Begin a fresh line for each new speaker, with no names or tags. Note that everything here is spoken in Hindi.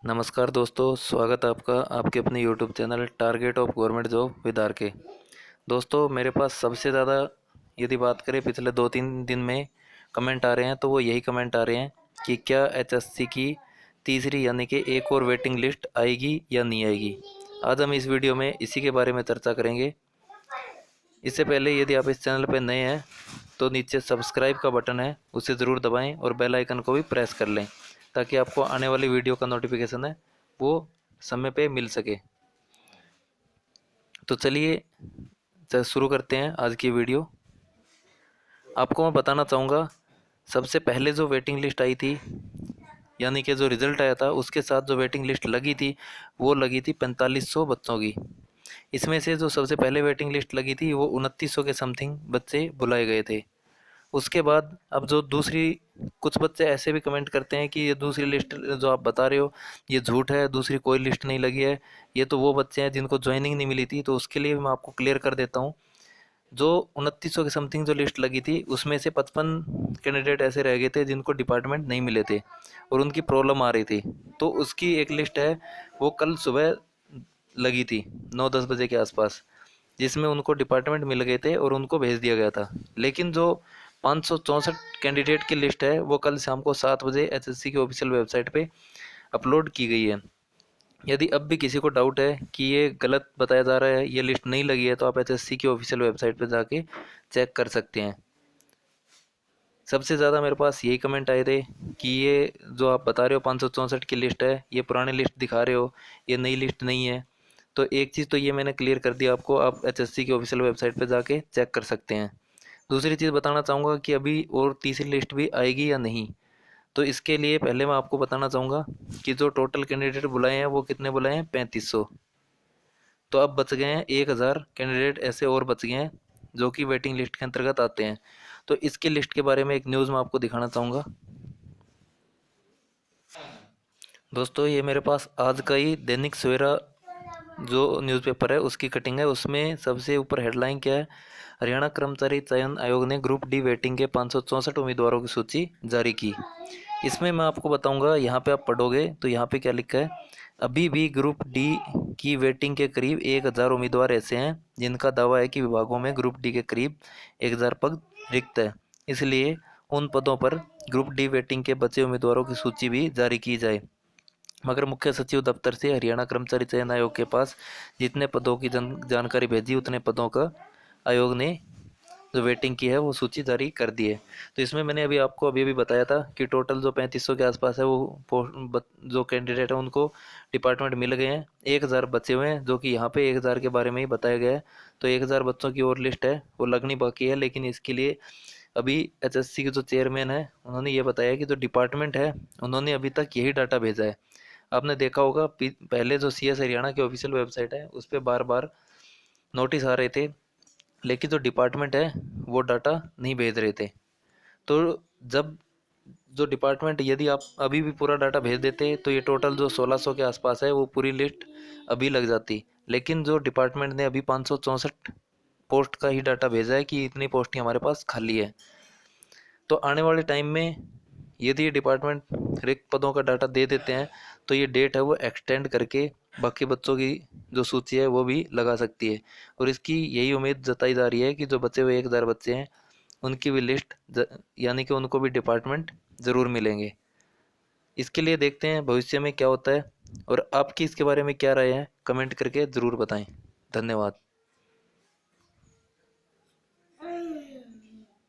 नमस्कार दोस्तों, स्वागत है आपका आपके अपने YouTube channel target of government job with R K. दोस्तों, मेरे पास सबसे ज़्यादा यदि बात करें पिछले 2-3 दिन में कमेंट आ रहे हैं, तो वो यही कमेंट आ रहे हैं कि क्या एचएससी की तीसरी यानी कि एक और वेटिंग लिस्ट आएगी या नहीं आएगी। आज हम इस वीडियो में इसी के बारे में चर्चा करेंगे। इससे पहले यदि आप इस चैनल पर नए हैं तो नीचे सब्सक्राइब का बटन है, उसे ज़रूर दबाएं और बेल आइकन को भी प्रेस कर लें ताकि आपको आने वाली वीडियो का नोटिफिकेशन है वो समय पे मिल सके। तो चलिए शुरू करते हैं आज की वीडियो। आपको मैं बताना चाहूँगा, सबसे पहले जो वेटिंग लिस्ट आई थी यानी कि जो रिज़ल्ट आया था उसके साथ जो वेटिंग लिस्ट लगी थी वो लगी थी 4500 बच्चों की। इसमें से जो सबसे पहले वेटिंग लिस्ट लगी थी वो 2900 के समथिंग बच्चे बुलाए गए थे। उसके बाद अब जो दूसरी, कुछ बच्चे ऐसे भी कमेंट करते हैं कि ये दूसरी लिस्ट जो आप बता रहे हो ये झूठ है, दूसरी कोई लिस्ट नहीं लगी है, ये तो वो बच्चे हैं जिनको ज्वाइनिंग नहीं मिली थी। तो उसके लिए मैं आपको क्लियर कर देता हूँ, जो 2900 के समथिंग जो लिस्ट लगी थी उसमें से 55 कैंडिडेट ऐसे रह गए थे जिनको डिपार्टमेंट नहीं मिले थे और उनकी प्रॉब्लम आ रही थी। तो उसकी एक लिस्ट है, वो कल सुबह लगी थी 9-10 बजे के आसपास, जिसमें उनको डिपार्टमेंट मिल गए थे और उनको भेज दिया गया था। लेकिन जो 564 कैंडिडेट की लिस्ट है वो कल शाम को 7 बजे एचएससी की ऑफिशियल वेबसाइट पे अपलोड की गई है। यदि अब भी किसी को डाउट है कि ये गलत बताया जा रहा है, ये लिस्ट नहीं लगी है, तो आप एचएससी की ऑफिशियल वेबसाइट पे जाके चेक कर सकते हैं। सबसे ज़्यादा मेरे पास यही कमेंट आए थे कि ये जो आप बता रहे हो 564 की लिस्ट है, ये पुरानी लिस्ट दिखा रहे हो, ये नई लिस्ट नहीं है। तो एक चीज़ तो ये मैंने क्लियर कर दिया आपको, आप एचएससी की ऑफिशियल वेबसाइट पे जाके चेक कर सकते हैं। दूसरी चीज़ बताना चाहूँगा कि अभी और तीसरी लिस्ट भी आएगी या नहीं। तो इसके लिए पहले मैं आपको बताना चाहूँगा कि जो टोटल कैंडिडेट बुलाए हैं वो कितने बुलाए हैं, 3500। तो अब बच गए हैं 1000 कैंडिडेट ऐसे और बच गए हैं जो कि वेटिंग लिस्ट के अंतर्गत आते हैं। तो इसकी लिस्ट के बारे में एक न्यूज़ मैं आपको दिखाना चाहूँगा। दोस्तों, ये मेरे पास आज का ही दैनिक सवेरा जो न्यूज़पेपर है उसकी कटिंग है। उसमें सबसे ऊपर हेडलाइन क्या है, हरियाणा कर्मचारी चयन आयोग ने ग्रुप डी वेटिंग के 564 उम्मीदवारों की सूची जारी की। इसमें मैं आपको बताऊंगा, यहाँ पे आप पढ़ोगे तो यहाँ पे क्या लिखा है, अभी भी ग्रुप डी की वेटिंग के करीब 1000 उम्मीदवार ऐसे हैं जिनका दावा है कि विभागों में ग्रुप डी के करीब 1000 पद रिक्त है। इसलिए उन पदों पर ग्रुप डी वेटिंग के बचे उम्मीदवारों की सूची भी जारी की जाए। मगर मुख्य सचिव दफ्तर से हरियाणा कर्मचारी चयन आयोग के पास जितने पदों की जानकारी भेजी उतने पदों का आयोग ने जो वेटिंग की है वो सूची जारी कर दी है। तो इसमें मैंने अभी बताया था कि टोटल जो 3500 के आसपास है वो जो कैंडिडेट है उनको डिपार्टमेंट मिल गए हैं। 1000 बचे हुए हैं, जो कि यहाँ पे 1000 के बारे में ही बताया गया है। तो 1000 बच्चों की और लिस्ट है वो लगनी बाकी है। लेकिन इसके लिए अभी एचएससी के जो चेयरमैन है उन्होंने ये बताया कि जो डिपार्टमेंट है उन्होंने अभी तक यही डाटा भेजा है। आपने देखा होगा पहले जो सीएस हरियाणा की ऑफिशियल वेबसाइट है उस पर बार बार नोटिस आ रहे थे, लेकिन जो डिपार्टमेंट है वो डाटा नहीं भेज रहे थे। तो जब जो डिपार्टमेंट, यदि आप अभी भी पूरा डाटा भेज देते तो ये टोटल जो 1600 के आसपास है वो पूरी लिस्ट अभी लग जाती। लेकिन जो डिपार्टमेंट ने अभी 564 पोस्ट का ही डाटा भेजा है कि इतनी पोस्ट ही हमारे पास खाली है। तो आने वाले टाइम में यदि ये डिपार्टमेंट रिक्त पदों का डाटा दे देते हैं तो ये डेट है वो एक्सटेंड करके बाकी बच्चों की जो सूची है वो भी लगा सकती है। और इसकी यही उम्मीद जताई जा रही है कि जो बचे हुए 1000 बच्चे हैं उनकी भी लिस्ट यानी कि उनको भी डिपार्टमेंट ज़रूर मिलेंगे। इसके लिए देखते हैं भविष्य में क्या होता है, और आपकी इसके बारे में क्या राय है कमेंट करके ज़रूर बताएं। धन्यवाद।